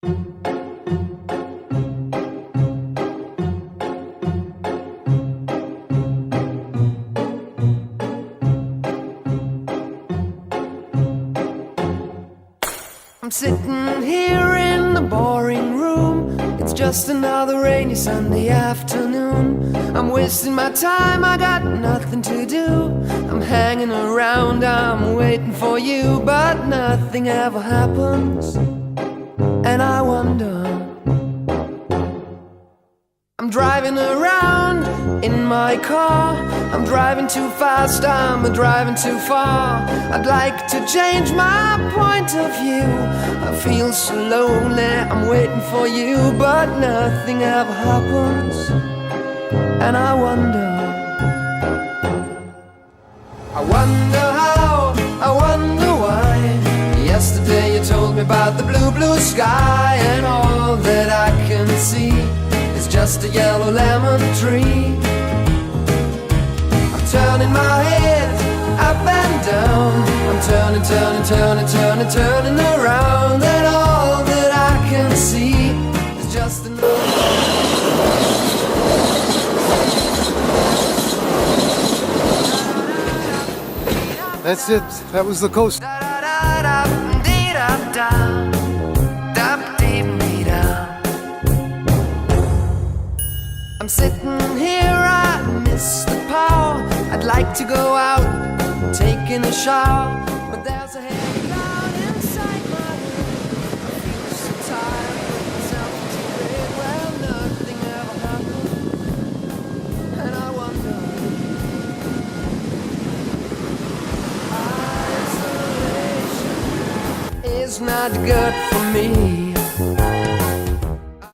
I'm sitting here in the boring room. It's just another rainy Sunday afternoon. I'm wasting my time, I got nothing to do. I'm hanging around, I'm waiting for you, but nothing ever happens. And I wonder, I'm driving around in my car. I'm driving too fast, I'm driving too far. I'd like to change my point of view. I feel so lonely, I'm waiting for you, but nothing ever happens. And I wonder how, I wonder why. Yesterday you told me about the blue, blue sky, and all that I can see is just a yellow lemon tree. I'm turning my head up and down. I'm turning, turning, turning, turning, turning around, and all that I can see is just another. That's it. That was the coast. I'm sitting here, I miss the power. I'd like to go out, taking a shower, but there's a heavy cloud inside my head. I feel so tired, myself too big. Well, nothing ever happened, and I wonder. Isolation is not good